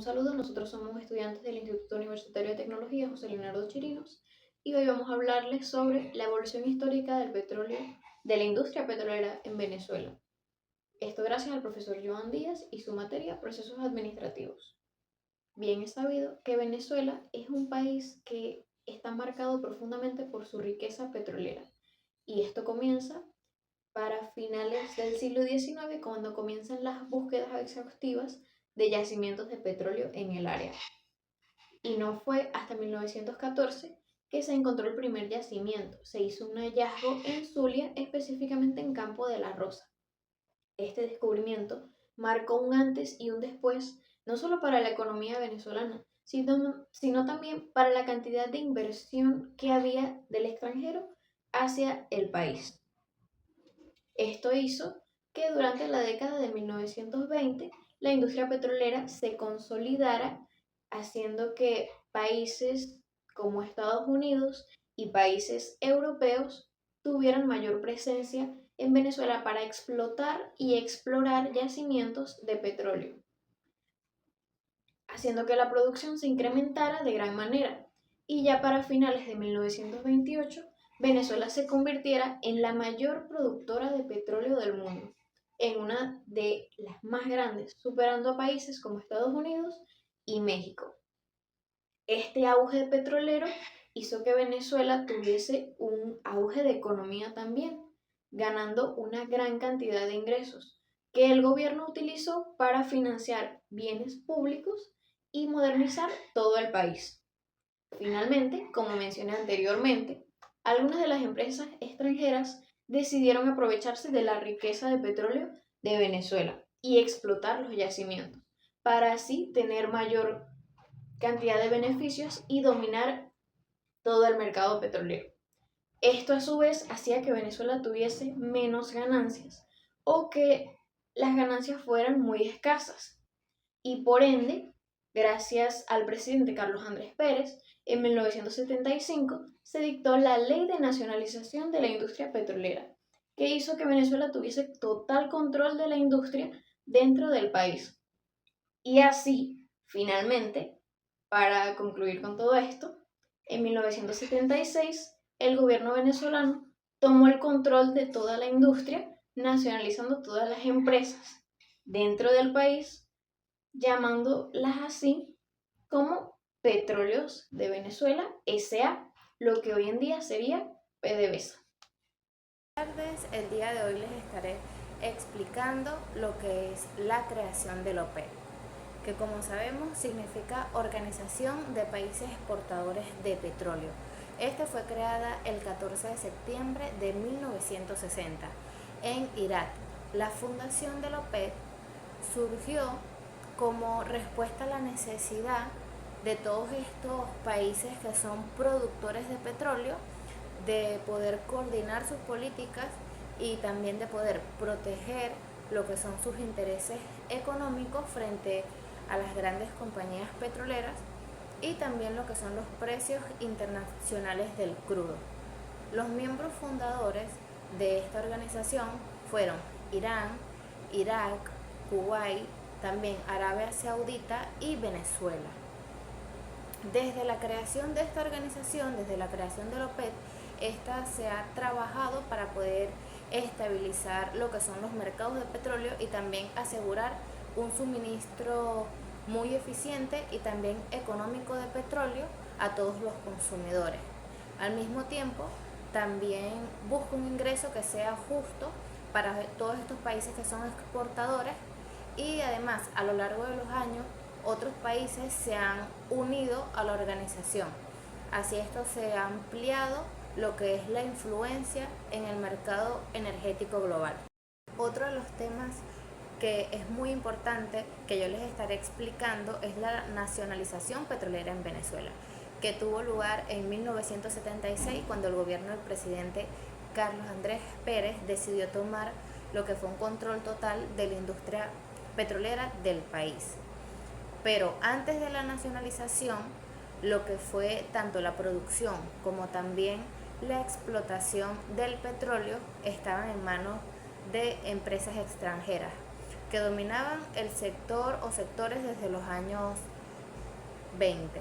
Un saludo, nosotros somos estudiantes del Instituto Universitario de Tecnología José Leonardo Chirinos y hoy vamos a hablarles sobre la evolución histórica del petróleo, de la industria petrolera en Venezuela. Esto gracias al profesor Joan Díaz y su materia Procesos Administrativos. Bien es sabido que Venezuela es un país que está marcado profundamente por su riqueza petrolera y esto comienza para finales del siglo XIX, cuando comienzan las búsquedas exhaustivas de yacimientos de petróleo en el área. Y no fue hasta 1914 que se encontró el primer yacimiento. Se hizo un hallazgo en Zulia, específicamente en Campo de la Rosa. Este descubrimiento marcó un antes y un después, no solo para la economía venezolana, sino también para la cantidad de inversión que había del extranjero hacia el país. Esto hizo que durante la década de 1920 la industria petrolera se consolidara, haciendo que países como Estados Unidos y países europeos tuvieran mayor presencia en Venezuela para explotar y explorar yacimientos de petróleo, haciendo que la producción se incrementara de gran manera. Y ya para finales de 1928, Venezuela se convirtiera en la mayor productora de petróleo del mundo, en una de las más grandes, superando a países como Estados Unidos y México. Este auge petrolero hizo que Venezuela tuviese un auge de economía también, ganando una gran cantidad de ingresos que el gobierno utilizó para financiar bienes públicos y modernizar todo el país. Finalmente, como mencioné anteriormente, algunas de las empresas extranjeras decidieron aprovecharse de la riqueza de petróleo de Venezuela y explotar los yacimientos, para así tener mayor cantidad de beneficios y dominar todo el mercado petrolero. Esto a su vez hacía que Venezuela tuviese menos ganancias o que las ganancias fueran muy escasas. Y por ende, gracias al presidente Carlos Andrés Pérez, en 1975 se dictó la Ley de Nacionalización de la Industria Petrolera, que hizo que Venezuela tuviese total control de la industria dentro del país. Y así, finalmente, para concluir con todo esto, en 1976 el gobierno venezolano tomó el control de toda la industria, nacionalizando todas las empresas dentro del país, llamándolas así como Petróleos de Venezuela S.A., lo que hoy en día sería PDVSA. Buenas tardes, el día de hoy les estaré explicando lo que es la creación del OPEC, que como sabemos significa Organización de Países Exportadores de Petróleo. Esta fue creada el 14 de septiembre de 1960 en Irak. La fundación del OPEC surgió como respuesta a la necesidad de todos estos países que son productores de petróleo de poder coordinar sus políticas y también de poder proteger lo que son sus intereses económicos frente a las grandes compañías petroleras y también lo que son los precios internacionales del crudo. Los miembros fundadores de esta organización fueron Irán, Irak, Kuwait, también Arabia Saudita y Venezuela. Desde la creación de esta organización, desde la creación del OPEC, esta se ha trabajado para poder estabilizar lo que son los mercados de petróleo y también asegurar un suministro muy eficiente y también económico de petróleo a todos los consumidores. Al mismo tiempo, también busca un ingreso que sea justo para todos estos países que son exportadores y además a lo largo de los años otros países se han unido a la organización. Así esto se ha ampliado lo que es la influencia en el mercado energético global. Otro de los temas que es muy importante que yo les estaré explicando es la nacionalización petrolera en Venezuela, que tuvo lugar en 1976 cuando el gobierno del presidente Carlos Andrés Pérez decidió tomar lo que fue un control total de la industria petrolera del país. Pero antes de la nacionalización, lo que fue tanto la producción como también la explotación del petróleo estaban en manos de empresas extranjeras. que dominaban el sector o sectores desde los años 20.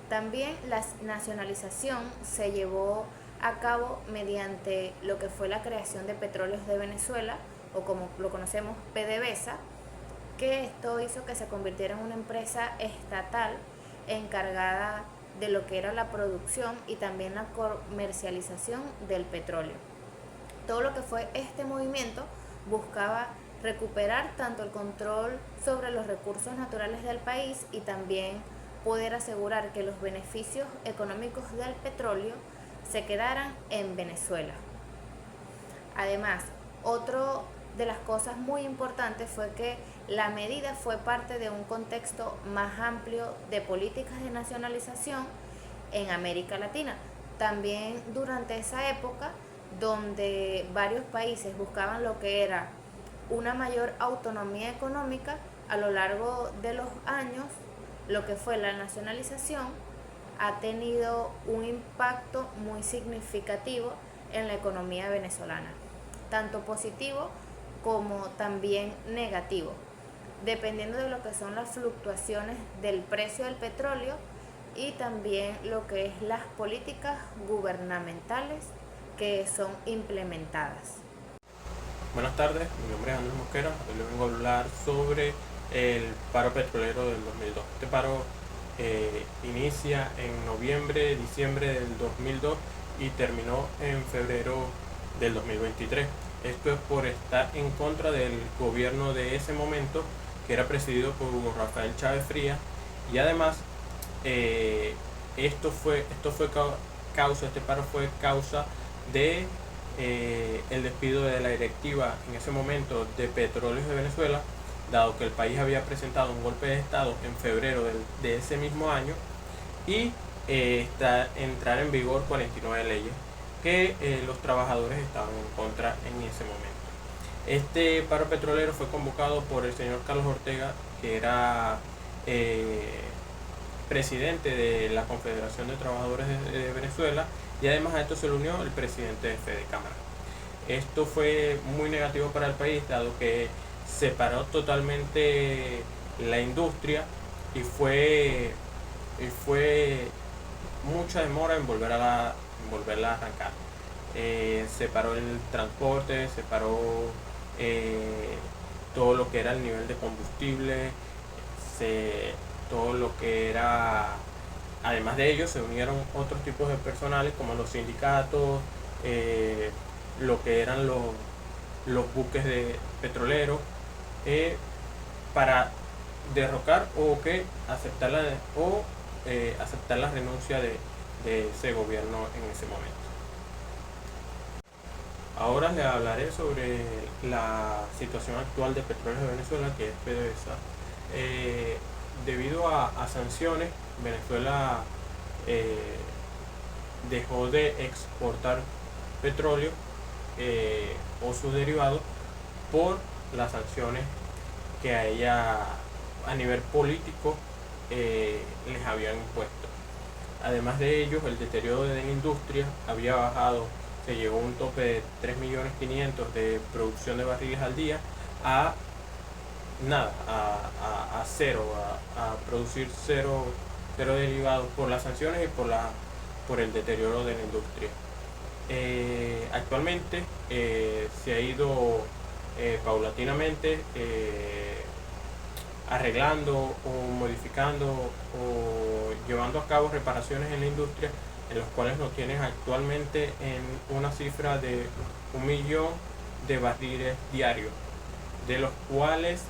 También la nacionalización se llevó a cabo mediante lo que fue la creación de Petróleos de Venezuela, o como lo conocemos, PDVSA, que esto hizo que se convirtiera en una empresa estatal encargada de lo que era la producción y también la comercialización del petróleo. Todo lo que fue este movimiento buscaba recuperar tanto el control sobre los recursos naturales del país y también poder asegurar que los beneficios económicos del petróleo se quedaran en Venezuela. Además, otro de las cosas muy importantes fue que la medida fue parte de un contexto más amplio de políticas de nacionalización en América Latina. También durante esa época, donde varios países buscaban lo que era una mayor autonomía económica, a lo largo de los años, lo que fue la nacionalización ha tenido un impacto muy significativo en la economía venezolana, tanto positivo como también negativo, dependiendo de lo que son las fluctuaciones del precio del petróleo y también lo que es las políticas gubernamentales que son implementadas. Buenas tardes, mi nombre es Andrés Mosquera. Hoy les vengo a hablar sobre el paro petrolero del 2002. Este paro inicia en noviembre, diciembre del 2002 y terminó en febrero del 2023. Esto es por estar en contra del gobierno de ese momento, que era presidido por Hugo Rafael Chávez Frías, y además este paro fue causa de el despido de la directiva en ese momento de Petróleos de Venezuela, dado que el país había presentado un golpe de estado en febrero de ese mismo año y entrar en vigor 49 leyes que los trabajadores estaban en contra en ese momento. Este paro petrolero fue convocado por el señor Carlos Ortega, que era presidente de la Confederación de Trabajadores de Venezuela, y además a esto se le unió el presidente de Fede Cámara. Esto fue muy negativo para el país, dado que separó totalmente la industria y fue mucha demora en volverla a arrancar. Separó el transporte, separó todo lo que era el nivel de combustible, todo lo que era. Además de ellos se unieron otros tipos de personales como los sindicatos, lo que eran los buques de petroleros, para derrocar aceptar la renuncia de ese gobierno en ese momento. Ahora les hablaré sobre la situación actual de Petróleos de Venezuela, que es PDVSA. Debido a sanciones, Venezuela dejó de exportar petróleo o sus derivados por las sanciones que a ella a nivel político les habían impuesto. Además de ello, el deterioro de la industria había bajado, se llegó a un tope de 3.500.000 de producción de barriles al día a cero, a producir cero derivados por las sanciones y por el deterioro de la industria. Actualmente se ha ido paulatinamente arreglando o modificando o llevando a cabo reparaciones en la industria, en los cuales nos tienen actualmente en una cifra de 1 millón de barriles diarios, de los cuales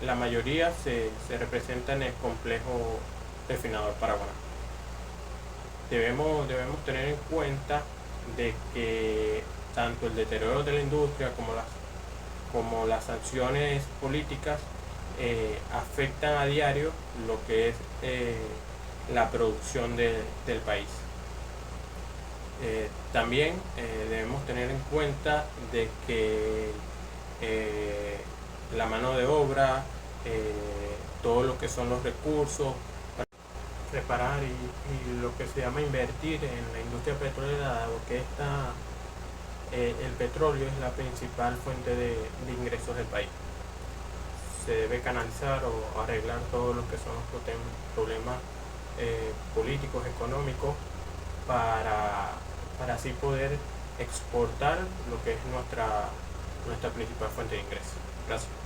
la mayoría se representa en el complejo refinador Paraguaná. Debemos tener en cuenta de que tanto el deterioro de la industria como las sanciones políticas afectan a diario lo que es la producción del país. También debemos tener en cuenta de que la mano de obra, todo lo que son los recursos para reparar y lo que se llama invertir en la industria petrolera, dado que esta el petróleo es la principal fuente de ingresos del país. Se debe canalizar o arreglar todo lo que son los problemas políticos, económicos, para así poder exportar lo que es nuestra principal fuente de ingresos. Gracias.